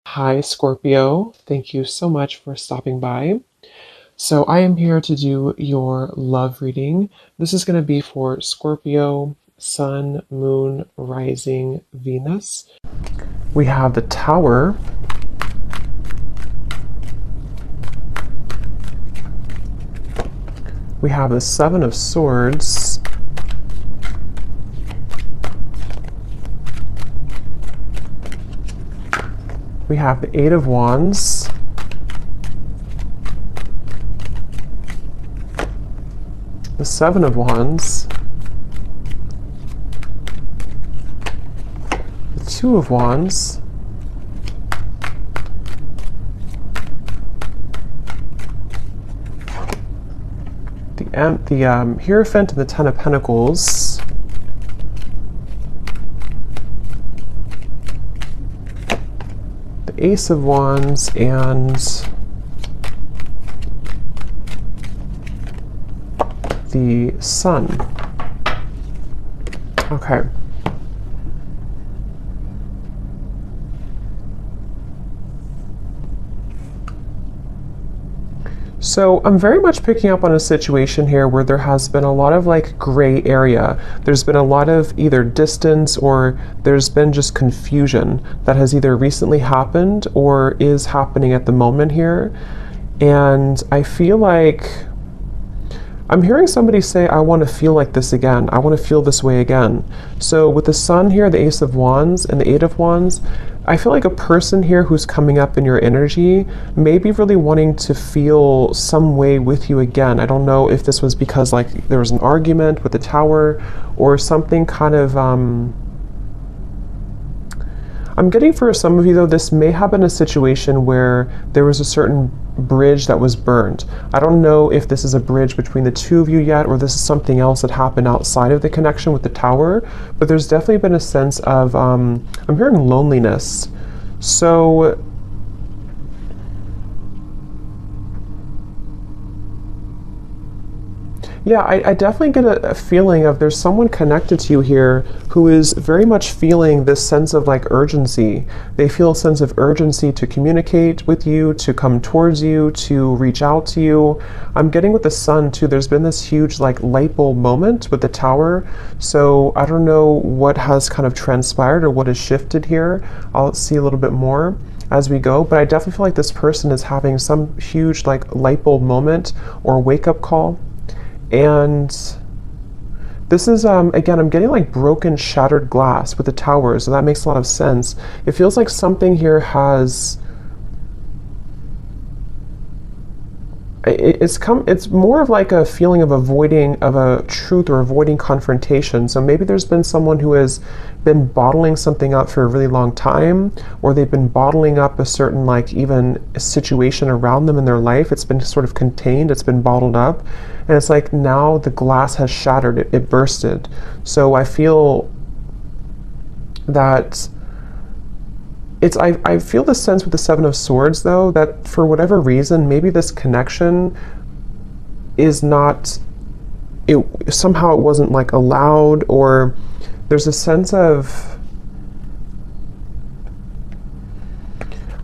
Hi, Scorpio. Thank you so much for stopping by. So, I am here to do your love reading. This is going to be for Scorpio, Sun, Moon, Rising, Venus. We have the Tower. We have the Seven of Swords. We have the Eight of Wands. The Seven of Wands. The Two of Wands. The Hierophant and the Ten of Pentacles. The Ace of Wands and the Sun. Okay. So I'm very much picking up on a situation here where there has been a lot of like gray area. There's been a lot of either distance or there's been just confusion that has either recently happened or is happening at the moment here. And I feel like I'm hearing somebody say, I want to feel like this again. I want to feel this way again. So with the Sun here, the Ace of Wands, and the Eight of Wands, I feel like a person here who's coming up in your energy may be really wanting to feel some way with you again. I don't know if this was because like there was an argument with the Tower or something kind of, I'm getting for some of you though, this may have been a situation where there was a certain bridge that was burned. I don't know if this is a bridge between the two of you yet, or this is something else that happened outside of the connection with the Tower, but there's definitely been a sense of, I'm hearing loneliness. So, yeah, I definitely get a feeling of there's someone connected to you here who is very much feeling this sense of like urgency. They feel a sense of urgency to communicate with you, to come towards you, to reach out to you. I'm getting with the Sun too, there's been this huge like light bulb moment with the Tower. So I don't know what has kind of transpired or what has shifted here. I'll see a little bit more as we go, but I definitely feel like this person is having some huge like light bulb moment or wake up call. And this is, again, I'm getting like broken, shattered glass with the Tower, so that makes a lot of sense. It feels like something here has, it's more of like a feeling of avoiding of a truth or avoiding confrontation. So maybe there's been someone who has been bottling something up for a really long time, or they've been bottling up a certain like even a situation around them in their life. It's been sort of contained, it's been bottled up, and it's like now the glass has shattered, it bursted. So I feel that I feel the sense with the Seven of Swords though, that for whatever reason, maybe this connection is not, somehow it wasn't like allowed, or there's a sense of,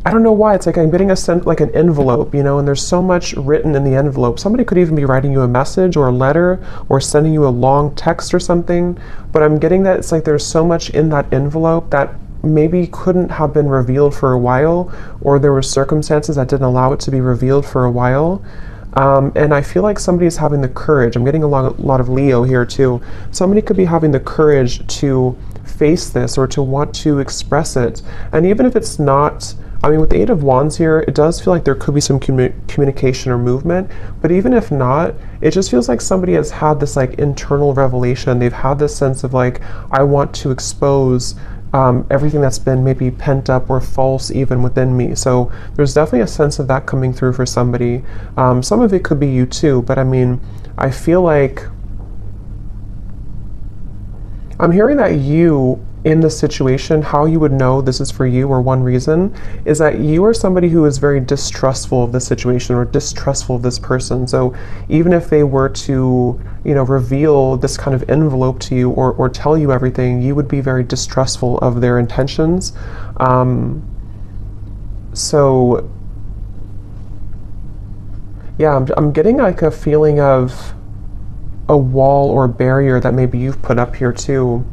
I don't know why, it's like I'm getting a sense like an envelope, you know, and there's so much written in the envelope. Somebody could even be writing you a message or a letter or sending you a long text or something, but I'm getting that it's like there's so much in that envelope that maybe couldn't have been revealed for a while, or there were circumstances that didn't allow it to be revealed for a while. And I feel like somebody is having the courage. I'm getting a lot of Leo here too. Somebody could be having the courage to face this or to want to express it. And even if it's not, I mean, with the Eight of Wands here, it does feel like there could be some communication or movement, but even if not, it just feels like somebody has had this like internal revelation. They've had this sense of like, I want to expose everything that's been maybe pent up or false even within me. So there's definitely a sense of that coming through for somebody. Some of it could be you too, but I mean, I feel like I'm hearing that you in this situation, how you would know this is for you, or one reason, is that you are somebody who is very distrustful of this situation or distrustful of this person. So even if they were to, you know, reveal this kind of envelope to you or tell you everything, you would be very distrustful of their intentions. So yeah, I'm getting like a feeling of a wall or barrier that maybe you've put up here too.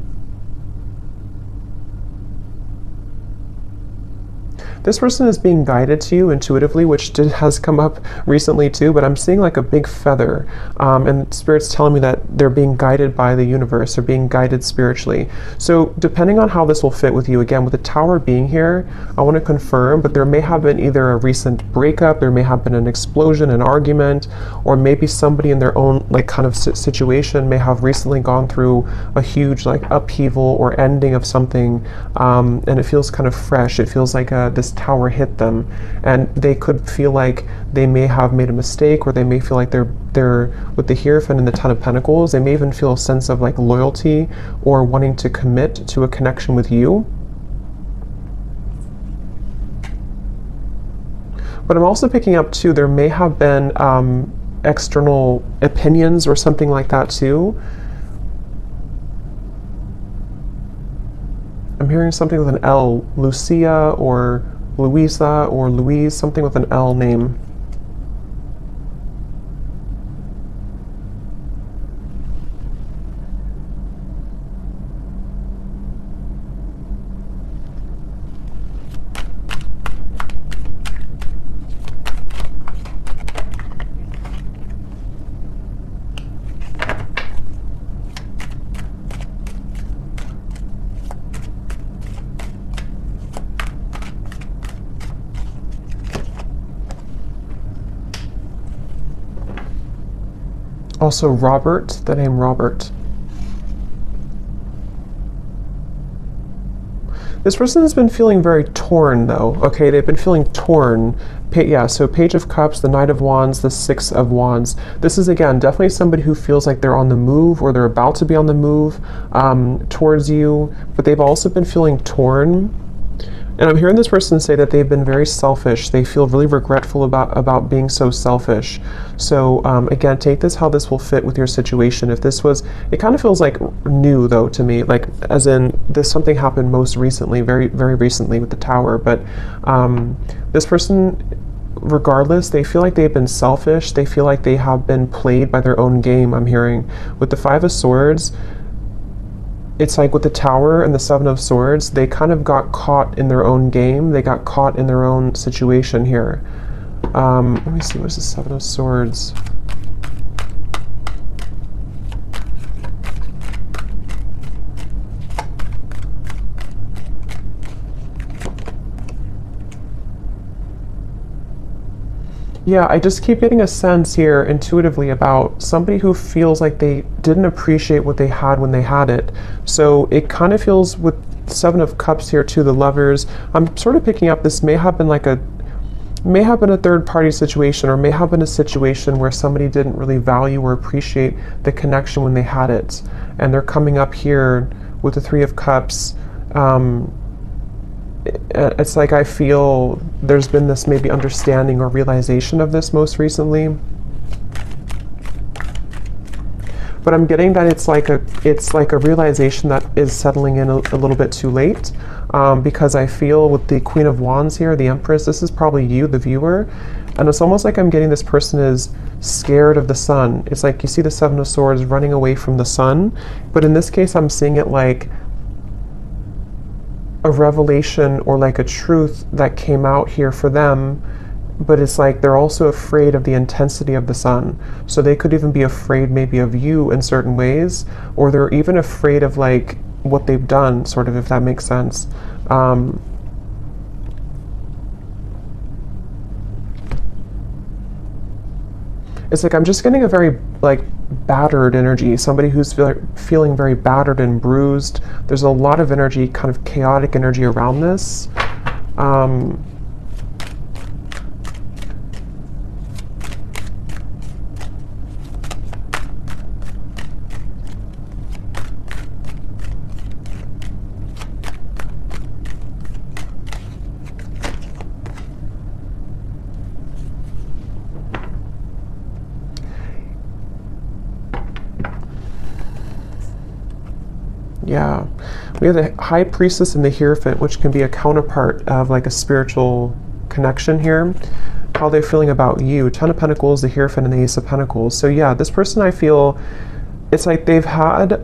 This person is being guided to you intuitively, which has come up recently too, but I'm seeing like a big feather. And Spirit's telling me that they're being guided by the universe, they're being guided spiritually. So depending on how this will fit with you, again, with the Tower being here, I want to confirm, but there may have been either a recent breakup, there may have been an explosion, an argument, or maybe somebody in their own like kind of situation may have recently gone through a huge like upheaval or ending of something, and it feels kind of fresh. It feels like this tower hit them, and they could feel like they may have made a mistake, or they may feel like they're with the Hierophant and the Ten of Pentacles, they may even feel a sense of like loyalty or wanting to commit to a connection with you. But I'm also picking up too, there may have been external opinions or something like that too. I'm hearing something with an L, Lucia or Louisa or Louise, something with an L name. Also Robert, the name Robert. This person has been feeling very torn though, okay? They've been feeling torn. Yeah, so Page of Cups, the Knight of Wands, the Six of Wands. This is, again, definitely somebody who feels like they're on the move or they're about to be on the move towards you, but they've also been feeling torn. And I'm hearing this person say that they've been very selfish. They feel really regretful about being so selfish. So again, take this how this will fit with your situation. If this was, it kind of feels like new though to me, like as in this something happened most recently, very, very recently with the Tower. But this person, regardless, they feel like they've been selfish. They feel like they have been played by their own game, I'm hearing. With the Five of Swords, it's like with the Tower and the Seven of Swords, they kind of got caught in their own game. They got caught in their own situation here. Let me see, what's the Seven of Swords? Yeah, I just keep getting a sense here intuitively about somebody who feels like they didn't appreciate what they had when they had it. So it kind of feels with Seven of Cups here too, the Lovers. I'm sort of picking up this may have been a third party situation, or may have been a situation where somebody didn't really value or appreciate the connection when they had it. And they're coming up here with the Three of Cups. It's like I feel there's been this maybe understanding or realization of this most recently. But I'm getting that it's like a realization that is settling in a little bit too late, because I feel with the Queen of Wands here, the Empress, this is probably you, the viewer, and it's almost like I'm getting this person is scared of the sun. It's like you see the Seven of Swords running away from the sun, but in this case I'm seeing it like a revelation or like a truth that came out here for them, but it's like they're also afraid of the intensity of the sun. So they could even be afraid maybe of you in certain ways, or they're even afraid of like what they've done, sort of, if that makes sense. It's like I'm just getting a very like battered energy, somebody who's feeling very battered and bruised. There's a lot of energy, kind of chaotic energy around this. Yeah, we have the High Priestess and the Hierophant, which can be a counterpart of like a spiritual connection here, how they're feeling about you. 10 of Pentacles, the Hierophant, and the Ace of Pentacles. So yeah, this person, I feel, it's like they've had,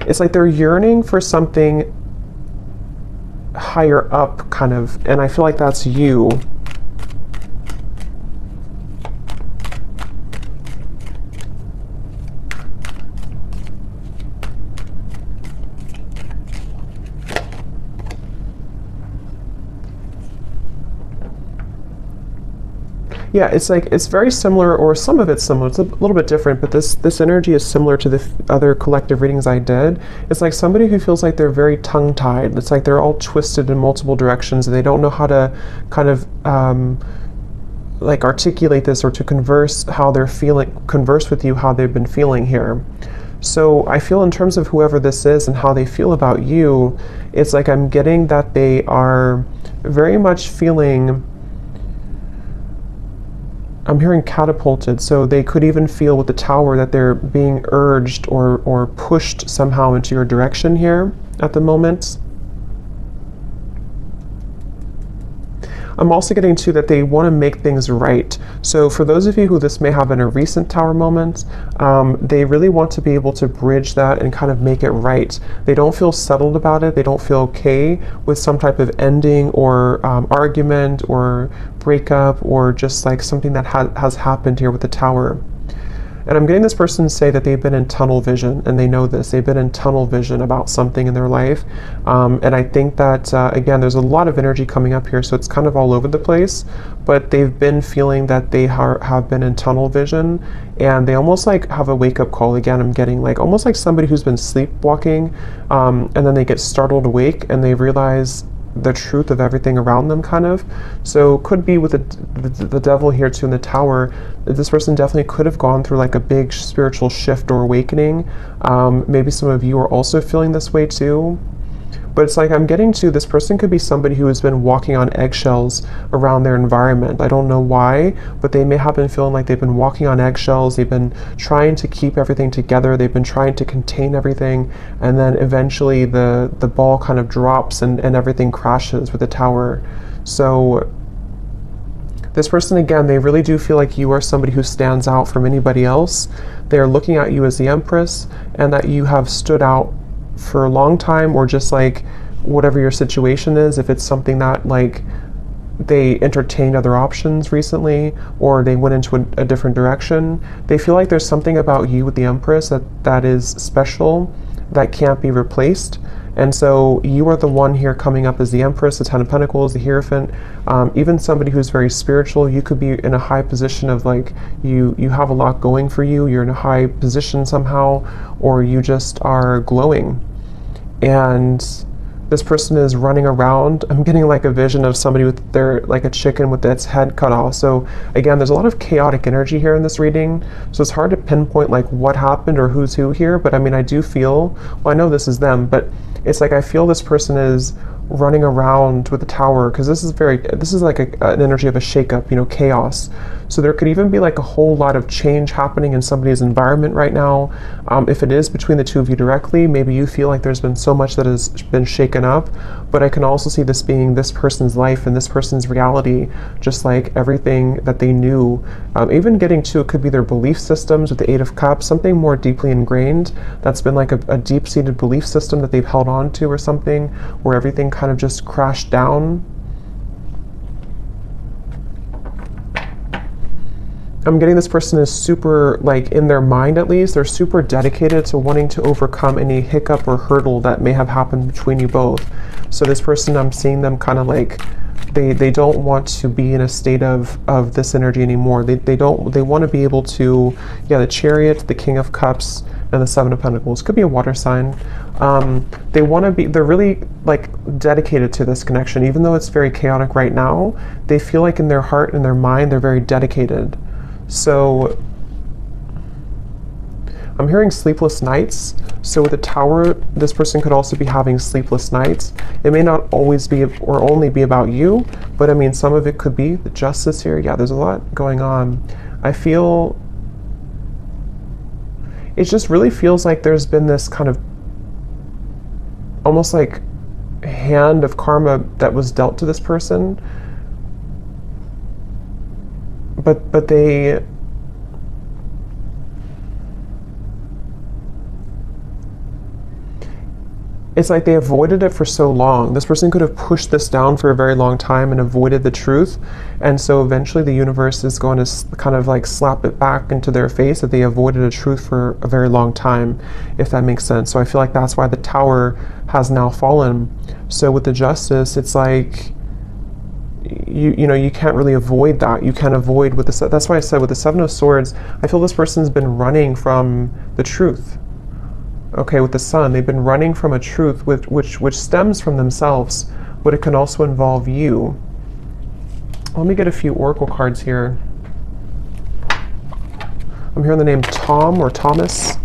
it's like they're yearning for something higher up, kind of, and I feel like that's you. Yeah, it's like, it's very similar, or some of it's similar. It's a little bit different, but this energy is similar to the other collective readings I did. It's like somebody who feels like they're very tongue-tied. It's like they're all twisted in multiple directions, and they don't know how to kind of like articulate this, or to converse how they're feeling, converse with you how they've been feeling here. So I feel, in terms of whoever this is and how they feel about you, it's like I'm getting that they are very much feeling, I'm hearing catapulted, so they could even feel with the Tower that they're being urged or pushed somehow into your direction here at the moment. I'm also getting to that they want to make things right. So for those of you who this may have been a recent Tower moment, they really want to be able to bridge that and kind of make it right. They don't feel settled about it. They don't feel okay with some type of ending or argument or breakup, or just like something that has happened here with the Tower. And I'm getting this person to say that they've been in tunnel vision, and they know this. They've been in tunnel vision about something in their life. And I think that, again, there's a lot of energy coming up here, so it's kind of all over the place. But they've been feeling that they have been in tunnel vision, and they almost like have a wake-up call. Again, I'm getting like almost like somebody who's been sleepwalking, and then they get startled awake, and they realize the truth of everything around them, kind of. So could be with the devil here too in the Tower. This person definitely could have gone through like a big spiritual shift or awakening. Maybe some of you are also feeling this way too. But it's like I'm getting to, this person could be somebody who has been walking on eggshells around their environment. I don't know why, but they may have been feeling like they've been walking on eggshells. They've been trying to keep everything together. They've been trying to contain everything. And then eventually the ball kind of drops and everything crashes with the Tower. So this person, again, they really do feel like you are somebody who stands out from anybody else. They are looking at you as the Empress, and that you have stood out for a long time, or just like whatever your situation is, if it's something that like they entertained other options recently, or they went into a different direction, they feel like there's something about you with the Empress that is special, that can't be replaced. And so you are the one here coming up as the Empress, the Ten of Pentacles, the Hierophant, even somebody who's very spiritual. You could be in a high position of like, you have a lot going for you, you're in a high position somehow, or you just are glowing. And this person is running around. I'm getting like a vision of somebody with their, like a chicken with its head cut off. So again, there's a lot of chaotic energy here in this reading. So it's hard to pinpoint like what happened or who's who here. But I mean, I do feel, well, I know this is them, but it's like I feel this person is running around with the Tower, because this is like an energy of a shakeup, you know, chaos. So there could even be like a whole lot of change happening in somebody's environment right now. If it is between the two of you directly, maybe you feel like there's been so much that has been shaken up, but I can also see this being this person's life and this person's reality, just like everything that they knew. Even getting to, it could be their belief systems with the Eight of Cups, something more deeply ingrained that's been like a deep-seated belief system that they've held on to, or something where everything kind of just crashed down. I'm getting this person is super, like in their mind at least, they're super dedicated to wanting to overcome any hiccup or hurdle that may have happened between you both. So this person, I'm seeing them kind of like, they don't want to be in a state of this energy anymore. They want to be able to, yeah, the Chariot, the King of Cups, and the Seven of Pentacles. Could be a water sign. They want to be, they're really like dedicated to this connection. Even though it's very chaotic right now, they feel like in their heart and their mind, they're very dedicated. So I'm hearing sleepless nights. So with the Tower, this person could also be having sleepless nights. It may not always be or only be about you, but I mean, some of it could be the Justice here. Yeah, there's a lot going on. I feel, it just really feels like there's been this kind of almost like hand of karma that was dealt to this person, but they, it's like they avoided it for so long. This person could have pushed this down for a very long time and avoided the truth. And so eventually the universe is going to kind of like slap it back into their face that they avoided a truth for a very long time, if that makes sense. So I feel like that's why the Tower has now fallen. So with the Justice, it's like, you know, you can't really avoid that. You can't avoid with the, that's why I said with the Seven of Swords, I feel this person's been running from the truth. Okay, with the Sun, they've been running from a truth which stems from themselves, but it can also involve you. Let me get a few oracle cards here. I'm hearing the name Tom or Thomas.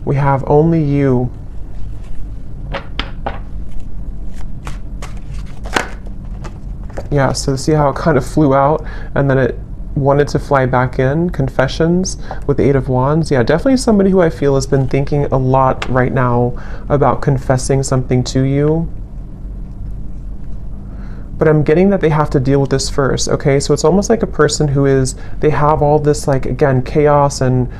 We have only you. Yeah, so see how it kind of flew out and then it wanted to fly back in. Confessions with the Eight of Wands. Yeah, definitely somebody who I feel has been thinking a lot right now about confessing something to you. But I'm getting that they have to deal with this first, okay? So it's almost like a person who is, they have all this, like, again, chaos and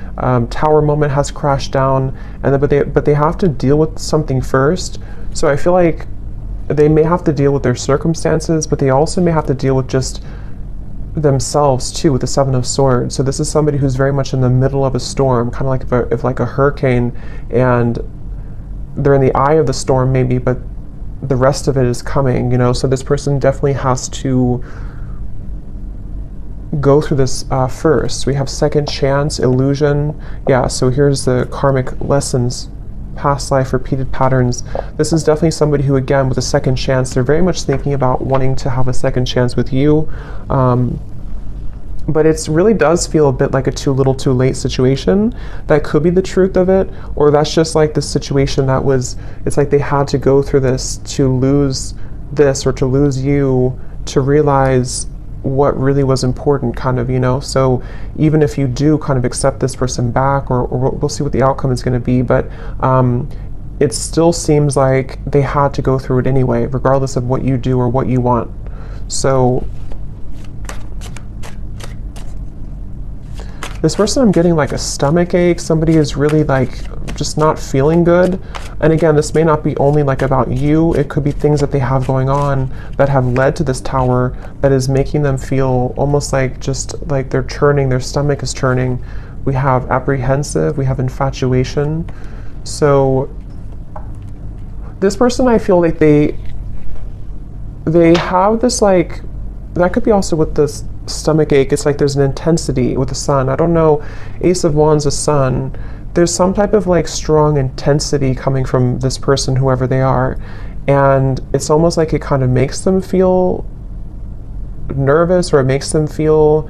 tower moment has crashed down, and then, but they have to deal with something first. So I feel like they may have to deal with their circumstances, but they also may have to deal with just themselves too, with the Seven of Swords. So this is somebody who's very much in the middle of a storm, kind of like if like a hurricane, and they're in the eye of the storm maybe, but the rest of it is coming, you know. So this person definitely has to go through this first. We have second chance, illusion. Yeah, so here's the karmic lessons, past life, repeated patterns. This is definitely somebody who, again, with a second chance, they're very much thinking about wanting to have a second chance with you. But it really does feel a bit like a too little too late situation. That could be the truth of it, or that's just like the situation that was, it's like they had to go through this to lose this or to lose you to realize what really was important, kind of, you know. So even if you do kind of accept this person back, or we'll see what the outcome is going to be, but it still seems like they had to go through it anyway, regardless of what you do or what you want. So this person, I'm getting like a stomach ache. Somebody is really like just not feeling good. And again, this may not be only like about you. It could be things that they have going on that have led to this Tower that is making them feel almost like just like they're churning, their stomach is churning. We have apprehensive, we have infatuation. So this person, I feel like they have this, like, that could be also with this stomach ache. It's like there's an intensity with the Sun. I don't know, Ace of Wands, the Sun. There's some type of like strong intensity coming from this person, whoever they are. And it's almost like it kind of makes them feel nervous, or it makes them feel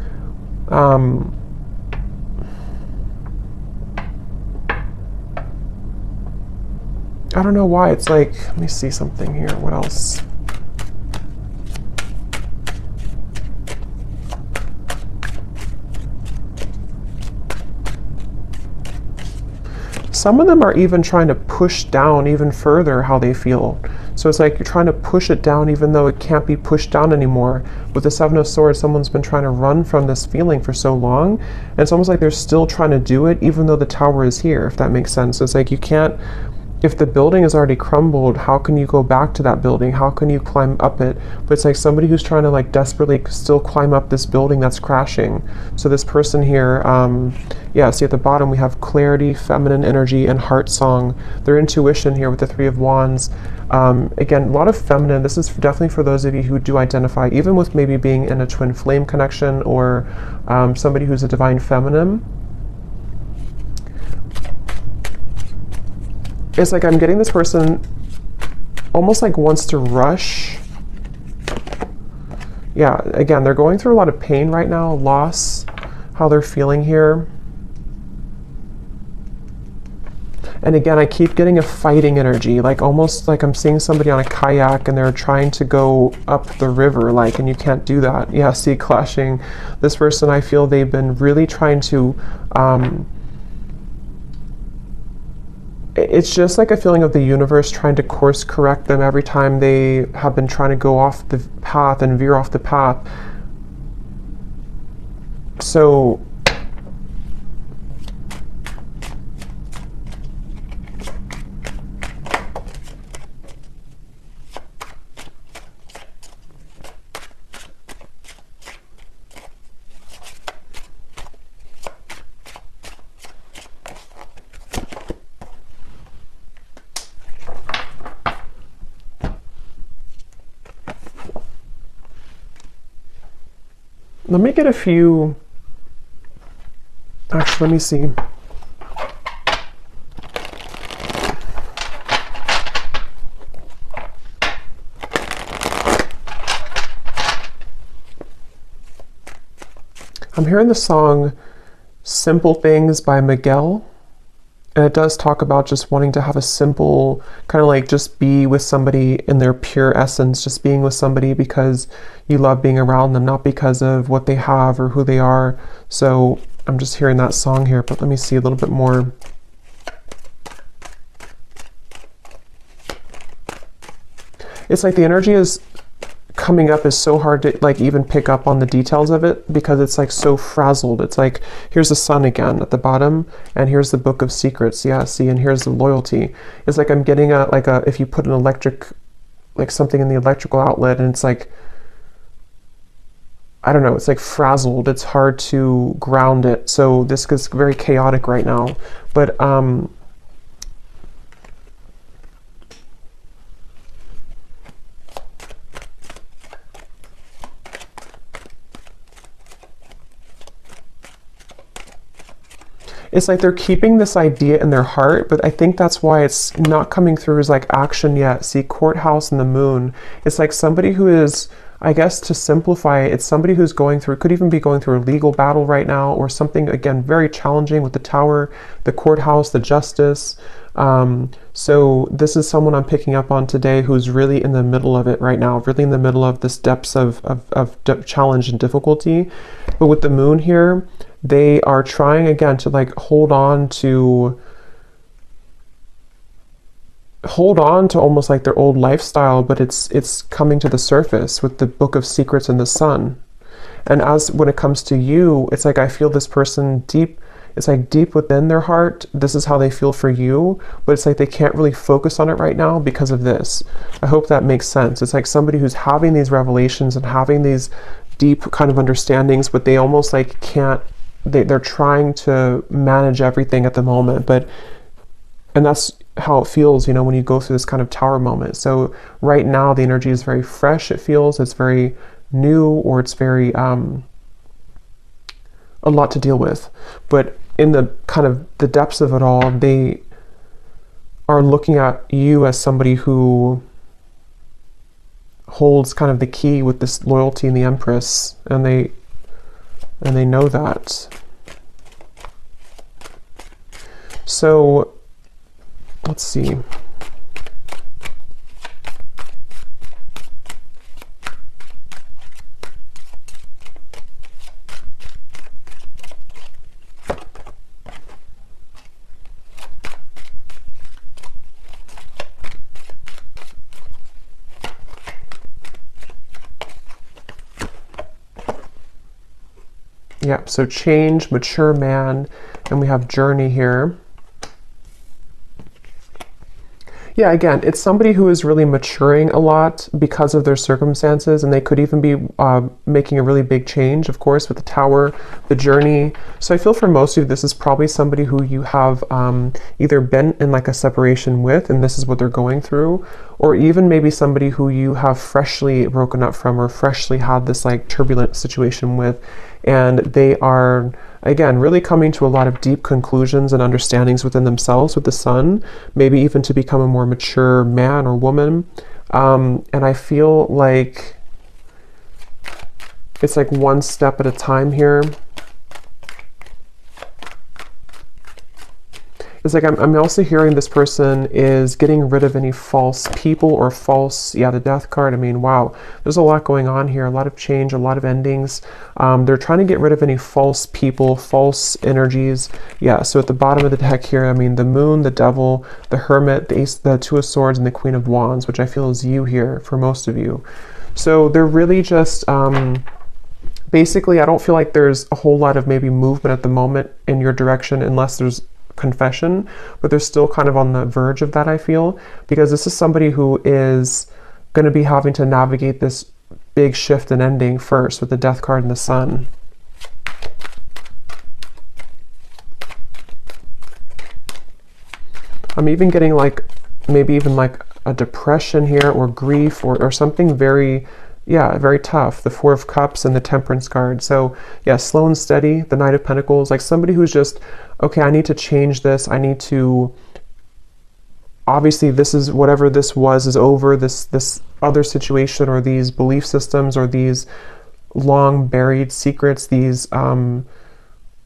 I don't know why. It's like, let me see something here. What else? Some of them are even trying to push down even further how they feel. So it's like you're trying to push it down even though it can't be pushed down anymore. With the Seven of Swords, someone's been trying to run from this feeling for so long, and it's almost like they're still trying to do it even though the Tower is here, if that makes sense. So it's like you can't, if the building is already crumbled, how can you go back to that building? How can you climb up it? But it's like somebody who's trying to like desperately still climb up this building that's crashing. So this person here, yeah, see at the bottom we have clarity, feminine energy, and heart song. Their intuition here with the Three of Wands. Again, a lot of feminine. This is definitely for those of you who do identify even with maybe being in a twin flame connection, or somebody who's a divine feminine. It's like I'm getting this person almost like wants to rush. Yeah, again, they're going through a lot of pain right now, loss, how they're feeling here. And again, I keep getting a fighting energy, like almost like I'm seeing somebody on a kayak and they're trying to go up the river, like, and you can't do that. Yeah, see, clashing. This person, I feel they've been really trying to, it's just like a feeling of the universe trying to course correct them every time they have been trying to go off the path and veer off the path. So let me get a few, actually, let me see. I'm hearing the song Simple Things by Miguel. And it does talk about just wanting to have a simple, kind of like just be with somebody in their pure essence, just being with somebody because you love being around them, not because of what they have or who they are. So I'm just hearing that song here, but let me see a little bit more. It's like the energy is coming up is so hard to like even pick up on the details of it because it's like so frazzled. It's like, here's the sun again at the bottom and here's the book of secrets. Yeah, see, and here's the loyalty. It's like I'm getting a, like a, if you put an electric, like something in the electrical outlet and it's like, I don't know, it's like frazzled. It's hard to ground it. So this is very chaotic right now. But it's like they're keeping this idea in their heart, but I think that's why it's not coming through as like action yet. See, courthouse and the moon. It's like somebody who is, I guess to simplify it, it's somebody who's going through, could even be going through a legal battle right now or something, again, very challenging with the tower, the courthouse, the justice. So this is someone I'm picking up on today who's really in the middle of it right now, really in the middle of this depths of challenge and difficulty. But with the moon here, they are trying again to like hold on to almost like their old lifestyle, but it's coming to the surface with the book of secrets and the sun. And as when it comes to you, it's like I feel this person deep, it's like deep within their heart, this is how they feel for you, but it's like they can't really focus on it right now because of this. I hope that makes sense. It's like somebody who's having these revelations and having these deep kind of understandings, but they almost like can't, they're trying to manage everything at the moment, and that's how it feels, you know, when you go through this kind of tower moment. So right now the energy is very fresh. It feels it's very new, or it's very a lot to deal with. But in the kind of the depths of it all, they are looking at you as somebody who holds kind of the key with this loyalty in the Empress, and they know that. So let's see. Yeah, so change, mature man, and we have journey here. Yeah, again, it's somebody who is really maturing a lot because of their circumstances, and they could even be making a really big change, of course, with the tower, the journey. So I feel for most of you, this is probably somebody who you have either been in like a separation with, and this is what they're going through, or even maybe somebody who you have freshly broken up from or freshly had this like turbulent situation with, and they are, again, really coming to a lot of deep conclusions and understandings within themselves with the sun, maybe even to become a more mature man or woman. And I feel like it's like one step at a time here. It's like I'm also hearing this person is getting rid of any false people or false, yeah, the death card. I mean, wow, there's a lot going on here, a lot of change, a lot of endings. They're trying to get rid of any false people, false energies. Yeah, so at the bottom of the deck here, I mean, the moon, the devil, the hermit, the ace, the two of swords, and the queen of wands, which I feel is you here for most of you. So they're really just, basically, I don't feel like there's a whole lot of maybe movement at the moment in your direction unless there's confession, but they're still kind of on the verge of that, I feel, because this is somebody who is going to be having to navigate this big shift and ending first with the death card and the sun. I'm even getting like maybe even like a depression here or grief or something very, yeah, very tough. The Four of Cups and the Temperance card. So yeah, slow and steady, the Knight of Pentacles, like somebody who's just, okay, I need to change this. I need to, obviously this is, whatever this was is over, this other situation or these belief systems or these long buried secrets, these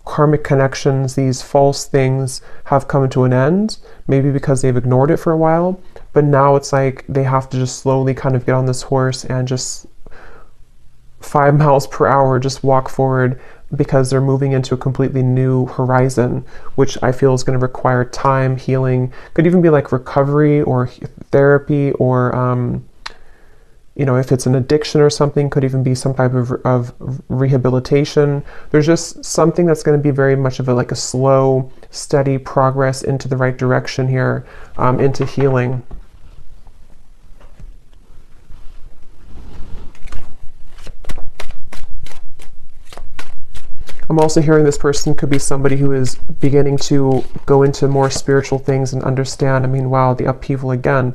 karmic connections, these false things have come to an end, maybe because they've ignored it for a while, but now it's like they have to just slowly kind of get on this horse and just 5 miles per hour just walk forward, because they're moving into a completely new horizon, which I feel is going to require time, healing, could even be like recovery or therapy, or you know, if it's an addiction or something, could even be some type of rehabilitation. There's just something that's going to be very much of a like a slow, steady progress into the right direction here, into healing. I'm also hearing this person could be somebody who is beginning to go into more spiritual things and understand. I mean, wow, the upheaval again.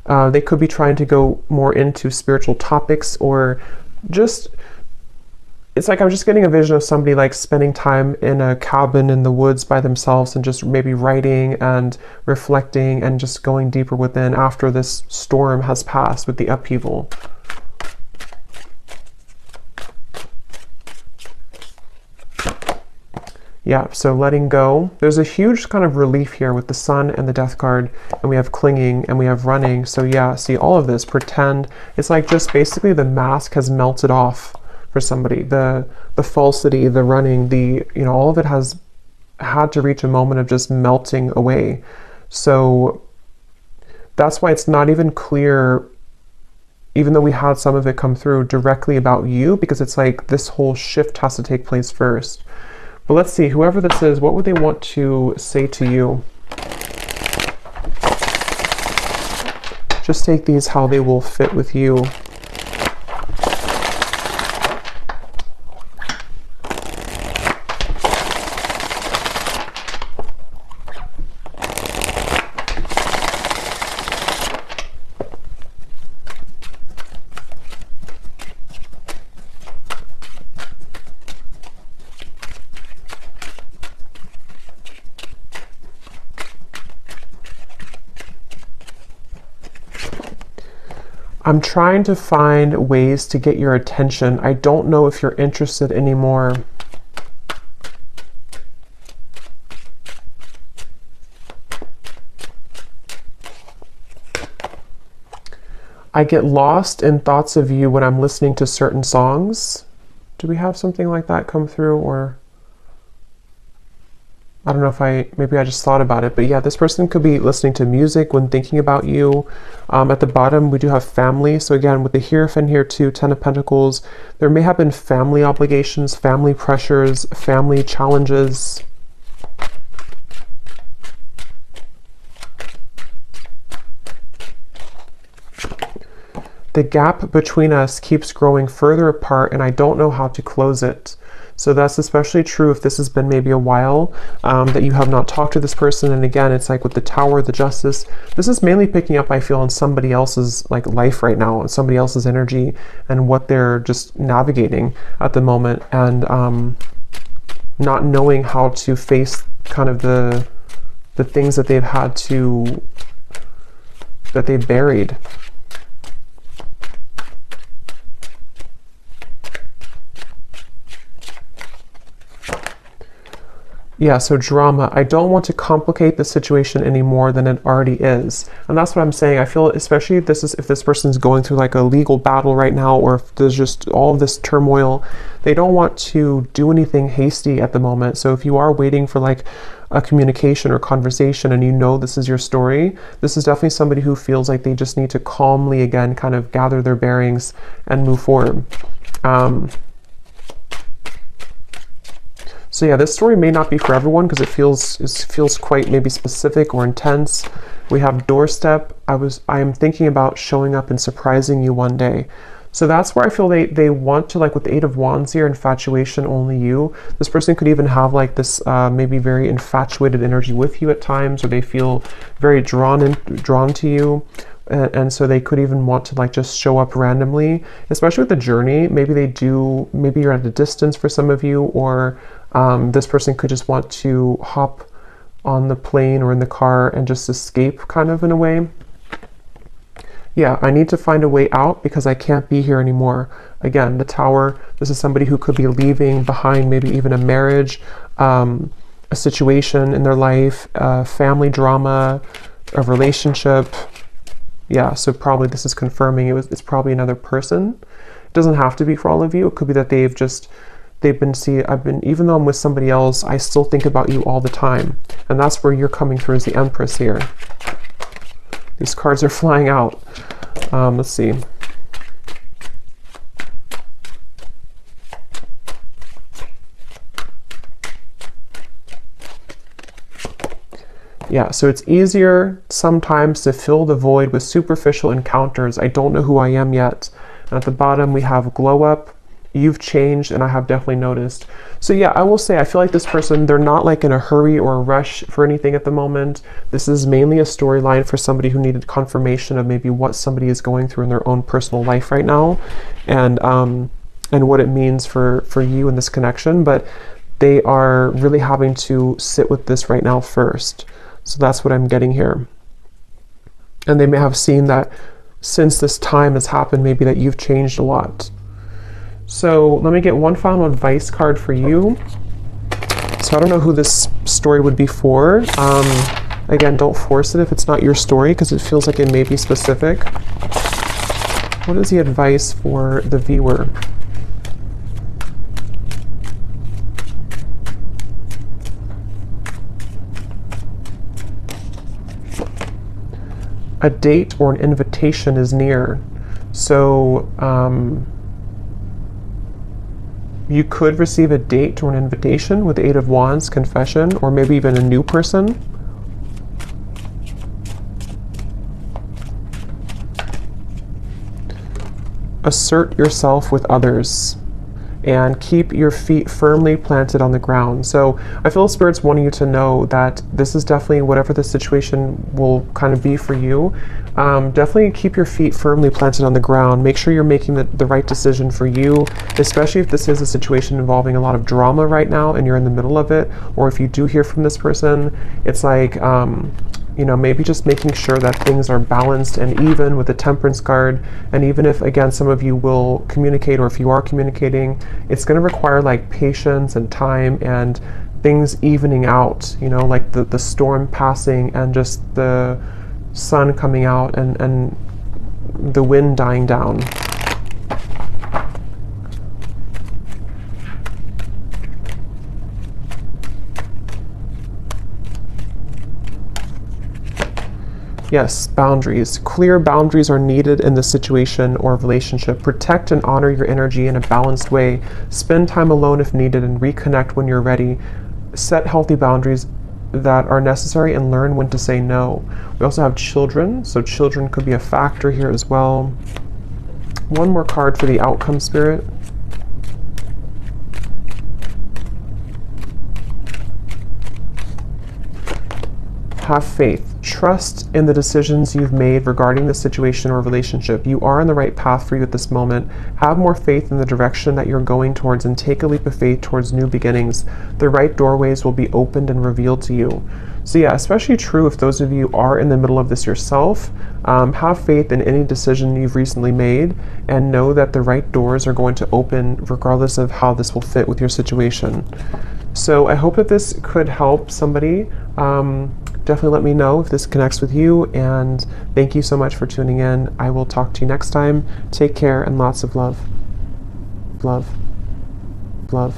They could be trying to go more into spiritual topics, or just, it's like I'm just getting a vision of somebody like spending time in a cabin in the woods by themselves and just maybe writing and reflecting and just going deeper within after this storm has passed with the upheaval. Yeah, so letting go. There's a huge kind of relief here with the sun and the death card, and we have clinging and we have running. So yeah, see all of this, pretend. It's like just basically the mask has melted off for somebody. The falsity, the running, the, you know, all of it has had to reach a moment of just melting away. So that's why it's not even clear, even though we had some of it come through directly about you, because it's like this whole shift has to take place first. But let's see, whoever this is, what would they want to say to you? Just take these how they will fit with you. I'm trying to find ways to get your attention. I don't know if you're interested anymore. I get lost in thoughts of you when I'm listening to certain songs. Do we have something like that come through? Or I don't know if maybe I just thought about it, but yeah, this person could be listening to music when thinking about you. At the bottom, we do have family. So again, with the Hierophant here too, 10 of Pentacles, there may have been family obligations, family pressures, family challenges. The gap between us keeps growing further apart, and I don't know how to close it. So that's especially true if this has been maybe a while that you have not talked to this person. And again, it's like with the Tower, the Justice, this is mainly picking up, I feel, on somebody else's like life right now, and somebody else's energy and what they're just navigating at the moment, and not knowing how to face kind of the things that they've had to, that they've buried. Yeah, so drama. I don't want to complicate the situation any more than it already is. And that's what I'm saying. I feel, especially if this person's going through like a legal battle right now, or if there's just all of this turmoil, they don't want to do anything hasty at the moment. So if you are waiting for like a communication or conversation and you know this is your story, this is definitely somebody who feels like they just need to calmly again kind of gather their bearings and move forward. So yeah, this story may not be for everyone because it feels quite maybe specific or intense. We have doorstep. I am thinking about showing up and surprising you one day. So that's where I feel they want to, like with the Eight of Wands here, infatuation, only you. This person could even have like this maybe very infatuated energy with you at times, or they feel very drawn to you. And so they could even want to like just show up randomly, especially with the journey. Maybe you're at a distance for some of you, or this person could just want to hop on the plane or in the car and just escape kind of in a way. Yeah, I need to find a way out because I can't be here anymore. Again, the Tower, this is somebody who could be leaving behind maybe even a marriage, a situation in their life, family drama, a relationship. Yeah, so probably this is confirming it's probably another person. It doesn't have to be for all of you. It could be that even though I'm with somebody else, I still think about you all the time. And that's where you're coming through as the Empress here. These cards are flying out. Let's see. Yeah, so it's easier sometimes to fill the void with superficial encounters. I don't know who I am yet. And at the bottom we have glow up. You've changed and I have definitely noticed. So yeah, I will say I feel like this person, they're not like in a hurry or a rush for anything at the moment. This is mainly a storyline for somebody who needed confirmation of maybe what somebody is going through in their own personal life right now, and what it means for you in this connection. But they are really having to sit with this right now first. So that's what I'm getting here. And they may have seen that since this time has happened, maybe that you've changed a lot. So let me get one final advice card for you. So I don't know who this story would be for. Again, don't force it if it's not your story because it feels like it may be specific. What is the advice for the viewer? A date or an invitation is near. So you could receive a date or an invitation with the Eight of Wands, confession, or maybe even a new person. Assert yourself with others and keep your feet firmly planted on the ground. So I feel Spirit's wanting you to know that this is definitely, whatever the situation will kind of be for you, definitely keep your feet firmly planted on the ground. Make sure you're making the right decision for you, especially if this is a situation involving a lot of drama right now and you're in the middle of it, or if you do hear from this person, it's like, you know, maybe just making sure that things are balanced and even with the Temperance card. And even if, again, some of you will communicate, or if you are communicating, it's going to require like patience and time and things evening out, you know, like the storm passing and just the sun coming out and the wind dying down. Yes, boundaries. Clear boundaries are needed in this situation or relationship. Protect and honor your energy in a balanced way. Spend time alone if needed and reconnect when you're ready. Set healthy boundaries that are necessary and learn when to say no. We also have children, so children could be a factor here as well. One more card for the outcome, Spirit. Have faith. Trust in the decisions you've made regarding the situation or relationship. You are on the right path for you at this moment. Have more faith in the direction that you're going towards and take a leap of faith towards new beginnings. The right doorways will be opened and revealed to you. So yeah, especially true if those of you are in the middle of this yourself. Have faith in any decision you've recently made and know that the right doors are going to open regardless of how this will fit with your situation. So I hope that this could help somebody. Definitely let me know if this connects with you, and thank you so much for tuning in. I will talk to you next time. Take care and lots of love. Love. Love.